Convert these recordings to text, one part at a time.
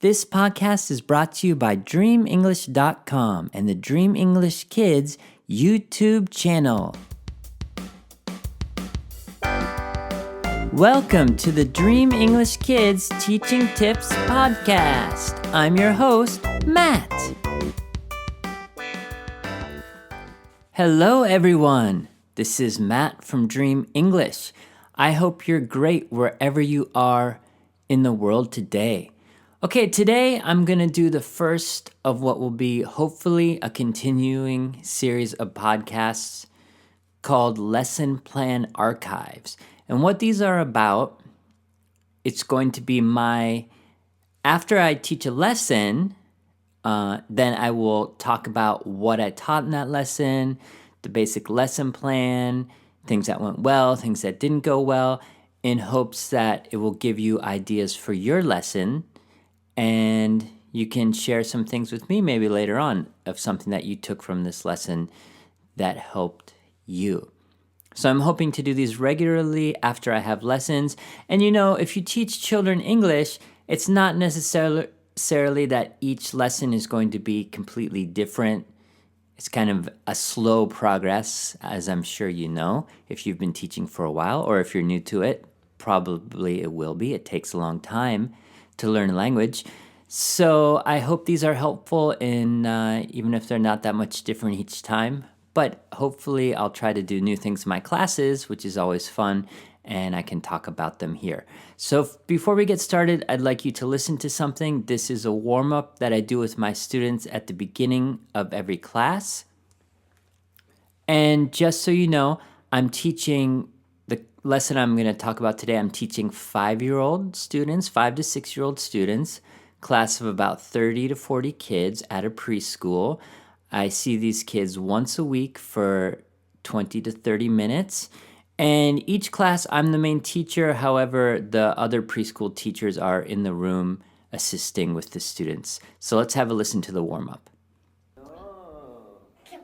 This podcast is brought to you by DreamEnglish.com and the Dream English Kids YouTube channel. Welcome to the Dream English Kids Teaching Tips Podcast. I'm your host, Matt. Hello, everyone. This is Matt from Dream English. I hope you're great wherever you are in the world today. Okay, today I'm going to do the first of what will be hopefully a continuing series of podcasts called Lesson Plan Archives. And what these are about, it's going to be after I teach a lesson, then I will talk about what I taught in that lesson, the basic lesson plan, things that went well, things that didn't go well, in hopes that it will give you ideas for your lesson. And you can share some things with me maybe later on of something that you took from this lesson that helped you. So I'm hoping to do these regularly after I have lessons. And if you teach children English, it's not necessarily that each lesson is going to be completely different. It's kind of a slow progress, as I'm sure you know, if you've been teaching for a while, or if you're new to it, probably it will be. It takes a long time to learn a language. So I hope these are helpful in even if they're not that much different each time. But hopefully I'll try to do new things in my classes, which is always fun, and I can talk about them here. So before we get started, I'd like you to listen to something. This is a warm-up that I do with my students at the beginning of every class. And just so you know, I'm teaching the lesson I'm going to talk about today. I'm teaching 5-year-old students, 5 to 6-year-old students, class of about 30 to 40 kids at a preschool. I see these kids once a week for 20 to 30 minutes. And each class, I'm the main teacher. However, the other preschool teachers are in the room assisting with the students. So let's have a listen to the warm-up. Okay,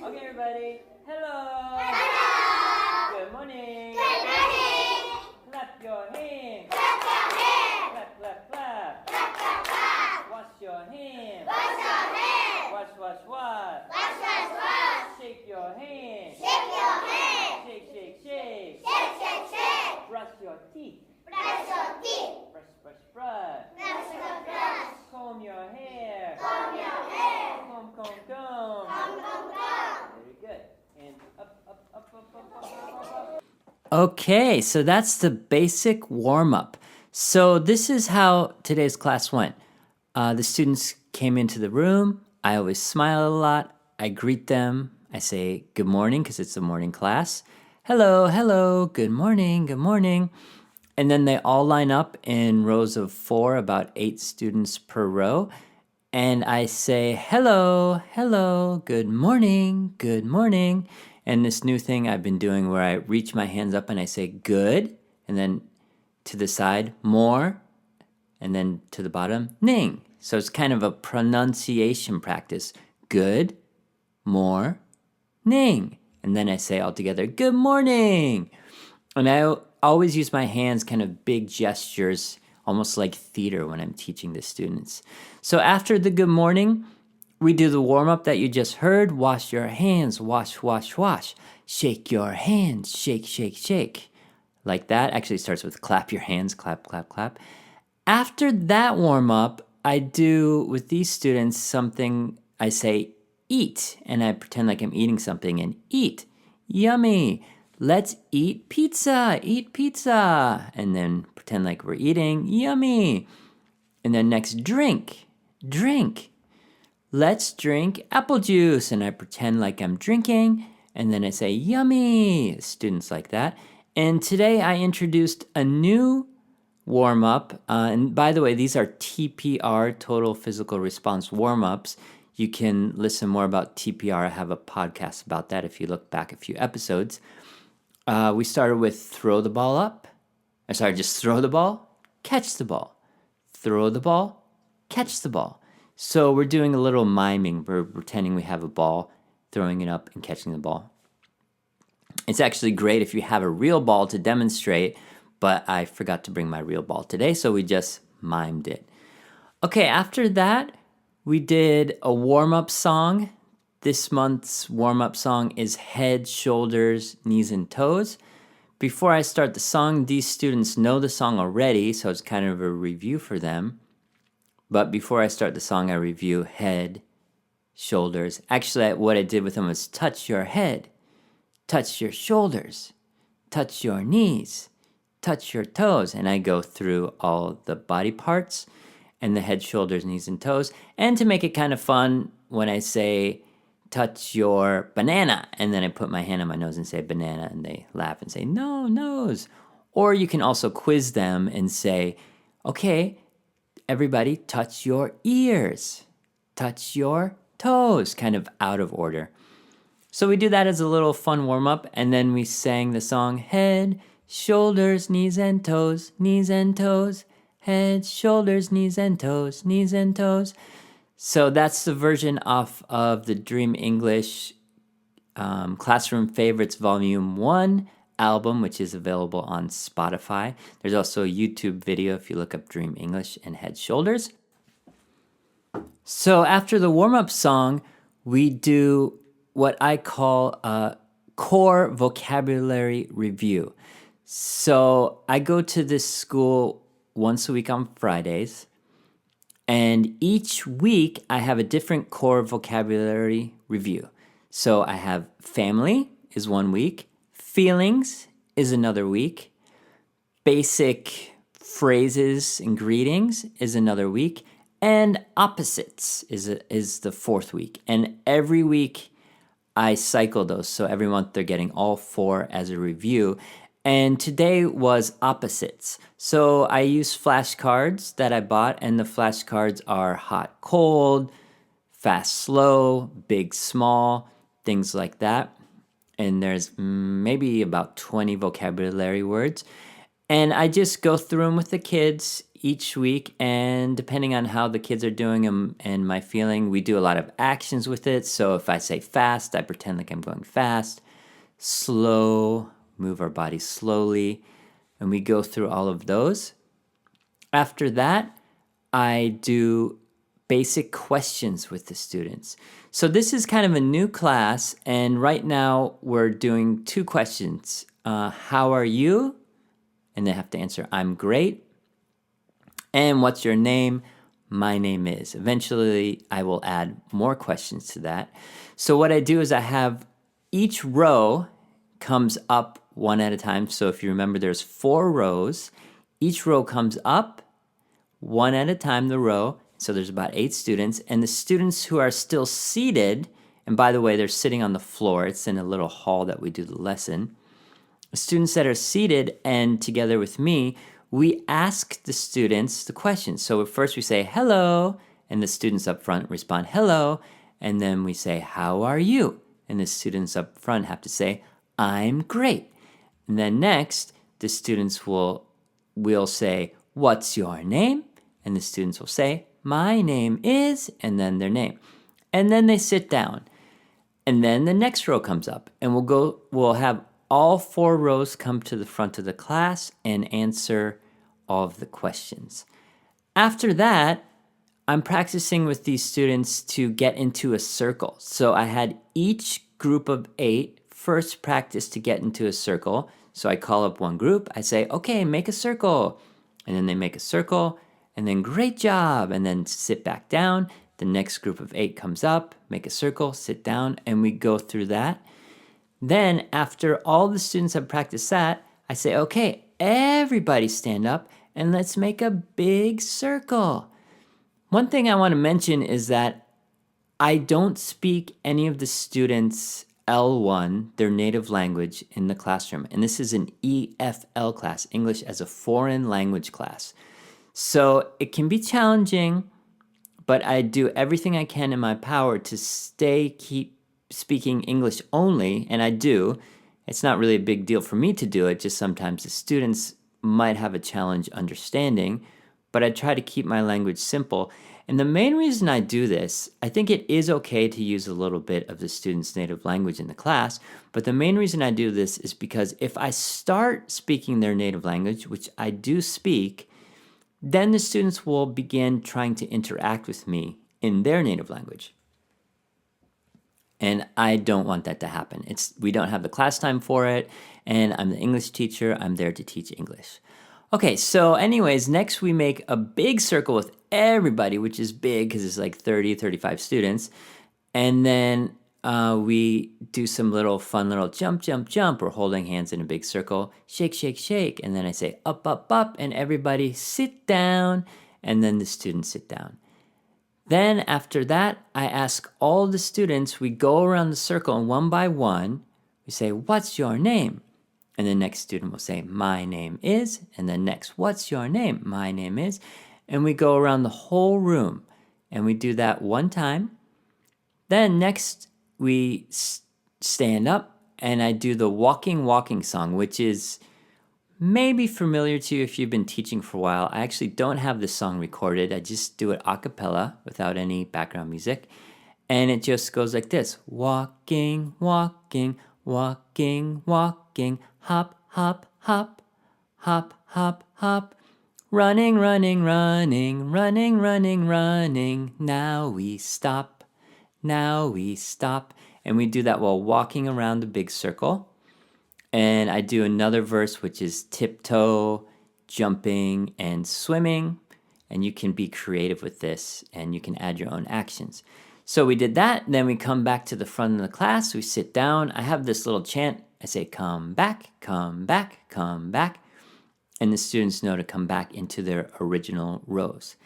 everybody. Hello. Hello. Good morning. Good morning. Clap your hands. Clap your hands. Clap, clap, clap. Clap, clap, clap. Wash your hands. Wash your hands. Wash, wash, wash. Wash, wash, wash. Shake your hands. Shake your hands. Shake, shake, shake. Shake, shake, shake. Brush your teeth. Brush your teeth. Brush, brush, brush. Brush, brush, brush. Comb your hair. Comb your hair. Comb, comb, comb. Comb, comb, comb. Very good. And up, up, up, up, up, up, up. Okay, so that's the basic warm-up. So this is how today's class went. The students came into the room. I always smile a lot. I greet them. I say good morning because it's a morning class. Hello, hello, good morning, good morning. And then they all line up in rows of 4, about 8 students per row. And I say, hello, hello, good morning, good morning. And this new thing I've been doing where I reach my hands up and I say good, and then to the side, more, and then to the bottom, ning. So it's kind of a pronunciation practice. Good, more, ning. And then I say all together, good morning. And I always use my hands, kind of big gestures, almost like theater when I'm teaching the students. So after the good morning, we do the warm-up that you just heard. Wash your hands, wash, wash, wash. Shake your hands, shake, shake, shake. Like that. Actually, it starts with clap your hands, clap, clap, clap. After that warm-up, I do with these students something I say eat, and I pretend like I'm eating something and eat. Yummy. Let's eat pizza, and then pretend like we're eating. Yummy. And then next, drink. Let's drink apple juice, and I pretend like I'm drinking, and then I say yummy. Students like that. And today I introduced a new warm-up, and by the way, these are TPR, Total Physical Response warm-ups. You can listen more about TPR. I have a podcast about that if you look back a few episodes. We started with throw the ball up. Just throw the ball, catch the ball. Throw the ball, catch the ball. So we're doing a little miming. We're pretending we have a ball, throwing it up and catching the ball. It's actually great if you have a real ball to demonstrate, but I forgot to bring my real ball today, so we just mimed it. Okay, after that, we did a warm-up song. This month's warm-up song is Head, Shoulders, Knees, and Toes. Before I start the song, these students know the song already, so it's kind of a review for them. But before I start the song, I review head, shoulders. Actually, what I did with them was touch your head, touch your shoulders, touch your knees, touch your toes. And I go through all the body parts and the head, shoulders, knees, and toes. And to make it kind of fun, when I say touch your banana, and then I put my hand on my nose and say banana, and they laugh and say, no, nose. Or you can also quiz them and say, okay, everybody touch your ears, touch your toes, kind of out of order. So we do that as a little fun warm up, and then we sang the song head, shoulders, knees, and toes, knees and toes, head, shoulders, knees, and toes, knees and toes. So that's the version off of the Dream English Classroom Favorites Volume 1 album, which is available on Spotify. There's also a YouTube video if you look up Dream English and Head Shoulders. So after the warm-up song, we do what I call a core vocabulary review. So I go to this school once a week on Fridays, and each week I have a different core vocabulary review. So I have family is one week, feelings is another week, basic phrases and greetings is another week, and opposites is the fourth week. And every week I cycle those. So every month they're getting all four as a review. And today was opposites. So I use flashcards that I bought, and the flashcards are hot, cold, fast, slow, big, small, things like that. And there's maybe about 20 vocabulary words. And I just go through them with the kids each week, and depending on how the kids are doing and my feeling, we do a lot of actions with it. So if I say fast, I pretend like I'm going fast. Slow, move our body slowly, and we go through all of those. After that, I do basic questions with the students. So this is kind of a new class, and right now we're doing two questions. How are you? And they have to answer, I'm great. And what's your name? My name is. Eventually, I will add more questions to that. So what I do is I have each row comes up one at a time. So if you remember, there's 4 rows. Each row comes up one at a time, the row. So there's about 8 students. And the students who are still seated, and by the way, they're sitting on the floor. It's in a little hall that we do the lesson. The students that are seated and together with me, we ask the students the questions. So first we say, hello, and the students up front respond, hello. And then we say, how are you? And the students up front have to say, I'm great. And then next, the students will say, what's your name? And the students will say, my name is, and then their name. And then they sit down. And then the next row comes up, and we'll have all 4 rows come to the front of the class and answer all of the questions. After that, I'm practicing with these students to get into a circle. So I had each group of 8 first practice to get into a circle. So I call up one group, I say, okay, make a circle. And then they make a circle, and then great job, and then sit back down. The next group of 8 comes up, make a circle, sit down, and we go through that. Then after all the students have practiced that, I say, okay, everybody stand up and let's make a big circle. One thing I want to mention is that I don't speak any of the students' L1, their native language, in the classroom. And this is an EFL class, English as a Foreign Language class. So it can be challenging, but I do everything I can in my power to keep speaking English only, and I do. It's not really a big deal for me to do it, just sometimes the students might have a challenge understanding, but I try to keep my language simple. And the main reason I do this, I think it is okay to use a little bit of the student's native language in the class, but the main reason I do this is because if I start speaking their native language, which I do speak, Then the students will begin trying to interact with me in their native language. And I don't want that to happen. We don't have the class time for it, and I'm the English teacher. I'm there to teach English. Okay, so anyways, next we make a big circle with everybody, which is big because it's like 30, 35 students. And then we do some fun little jump, jump, jump. We're holding hands in a big circle, shake, shake, shake. And then I say up, up, up, and everybody sit down. And then the students sit down. Then after that, I ask all the students, we go around the circle and one by one, we say, what's your name? And the next student will say, my name is. And then next, what's your name? My name is. And we go around the whole room. And we do that one time. Then next, we stand up and I do the walking song, which is maybe familiar to you if you've been teaching for a while. I actually don't have this song recorded. I just do it a cappella without any background music. And it just goes like this. Walking, walking, walking, walking, hop, hop, hop, hop, hop, hop. Running, running, running, running, running, running. Now we stop, now we stop. And we do that while walking around the big circle. And I do another verse, which is tiptoe, jumping, and swimming. And you can be creative with this, and you can add your own actions. So we did that. Then we come back to the front of the class. We sit down. I have this little chant. I say, come back, come back, come back. And the students know to come back into their original rows.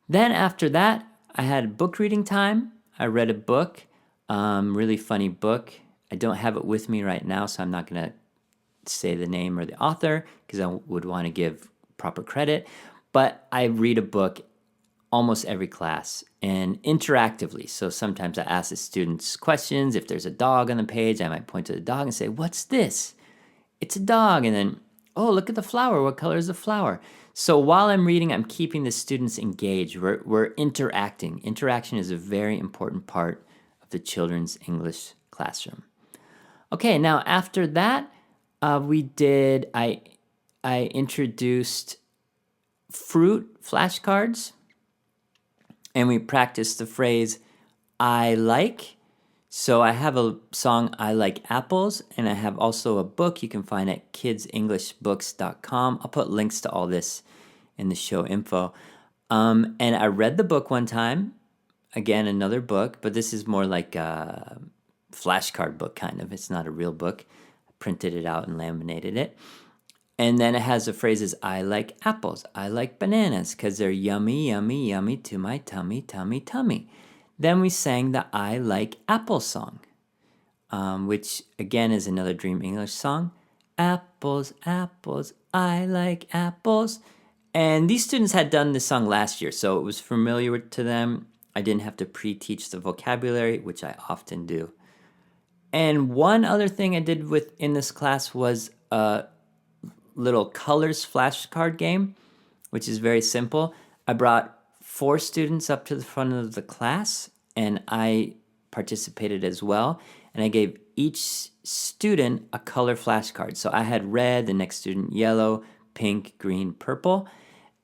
Then after that, I had book reading time. I read a book, really funny book. I don't have it with me right now, so I'm not going to say the name or the author because I would want to give proper credit. But I read a book almost every class and interactively. So sometimes I ask the students questions. If there's a dog on the page, I might point to the dog and say, what's this? It's a dog. And then, oh, look at the flower. What color is the flower? So while I'm reading, I'm keeping the students engaged. We're interacting. Interaction is a very important part of the children's English classroom. Okay, now after that, I introduced fruit flashcards, and we practiced the phrase, I like. So I have a song, I Like Apples, and I have also a book you can find at kidsenglishbooks.com. I'll put links to all this in the show info. And I read the book one time, again, another book, but this is more like a flashcard book, kind of. It's not a real book. I printed it out and laminated it. And then it has the phrases, I like apples, I like bananas, because they're yummy, yummy, yummy to my tummy, tummy, tummy. Then we sang the I Like Apples song, which again is another Dream English song. Apples, apples, I like apples. And these students had done this song last year, so it was familiar to them. I didn't have to pre-teach the vocabulary, which I often do. And one other thing I did in this class was a little colors flashcard game, which is very simple. I brought 4 students up to the front of the class, and I participated as well. And I gave each student a color flashcard. So I had red, the next student yellow, pink, green, purple.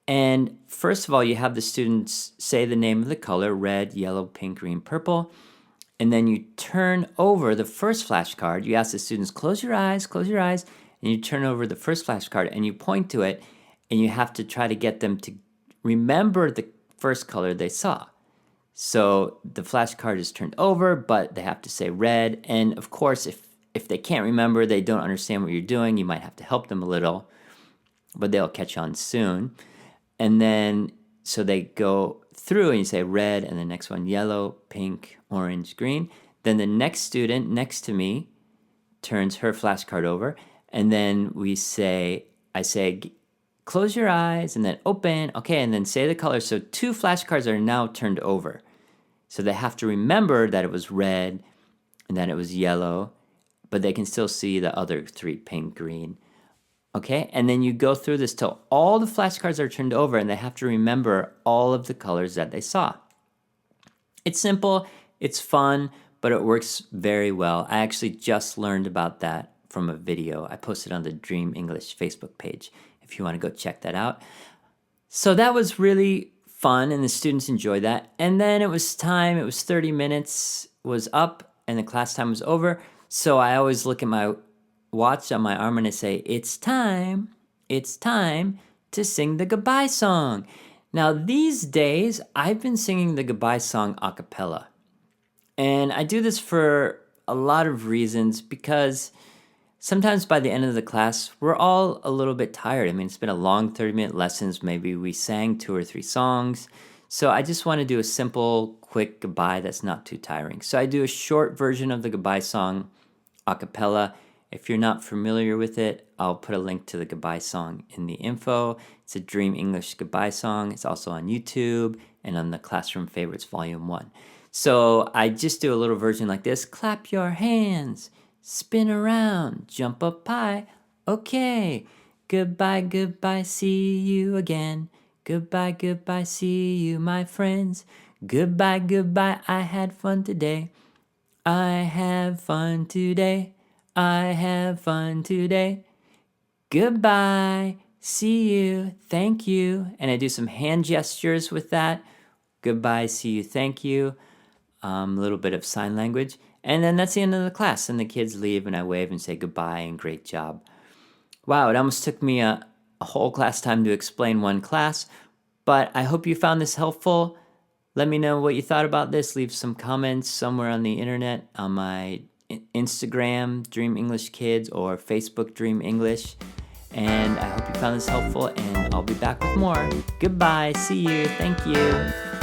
And first of all, you have the students say the name of the color, red, yellow, pink, green, purple. And then you turn over the first flashcard. You ask the students, close your eyes, and you turn over the first flashcard and you point to it, and you have to try to get them to remember the first color they saw. So the flashcard is turned over, but they have to say red. And of course, if they can't remember, they don't understand what you're doing, you might have to help them a little, but they'll catch on soon. And then, so they go through and you say red, and the next one, yellow, pink, orange, green. Then the next student next to me turns her flashcard over, and then I say, close your eyes, and then open, okay, and then say the color. So 2 flashcards are now turned over. So they have to remember that it was red, and that it was yellow, but they can still see the other 3, pink, green. Okay, and then you go through this till all the flashcards are turned over and they have to remember all of the colors that they saw. It's simple, it's fun, but it works very well. I actually just learned about that from a video I posted on the Dream English Facebook page if you want to go check that out. So that was really fun, and the students enjoyed that. And then it was time, it was 30 minutes was up, and the class time was over. So I always look at my watch on my arm and I say, it's time to sing the goodbye song. Now, these days, I've been singing the goodbye song a cappella. And I do this for a lot of reasons because sometimes by the end of the class, we're all a little bit tired. I mean, it's been a long 30-minute lessons. Maybe we sang 2 or 3 songs. So I just want to do a simple, quick goodbye that's not too tiring. So I do a short version of the goodbye song a cappella. If you're not familiar with it, I'll put a link to the goodbye song in the info. It's a Dream English goodbye song. It's also on YouTube and on the Classroom Favorites Volume 1. So I just do a little version like this. Clap your hands, spin around, jump up high. Okay. Goodbye, goodbye, see you again. Goodbye, goodbye, see you, my friends. Goodbye, goodbye, I had fun today. I have fun today. I have fun today. Goodbye. See you. Thank you. And I do some hand gestures with that. Goodbye. See you. Thank you. A little bit of sign language. And then that's the end of the class. And the kids leave and I wave and say goodbye and great job. Wow, it almost took me a whole class time to explain one class. But I hope you found this helpful. Let me know what you thought about this. Leave some comments somewhere on the internet, on my Instagram, Dream English Kids, or Facebook, Dream English. And I hope you found this helpful, and I'll be back with more. Goodbye. See you. Thank you.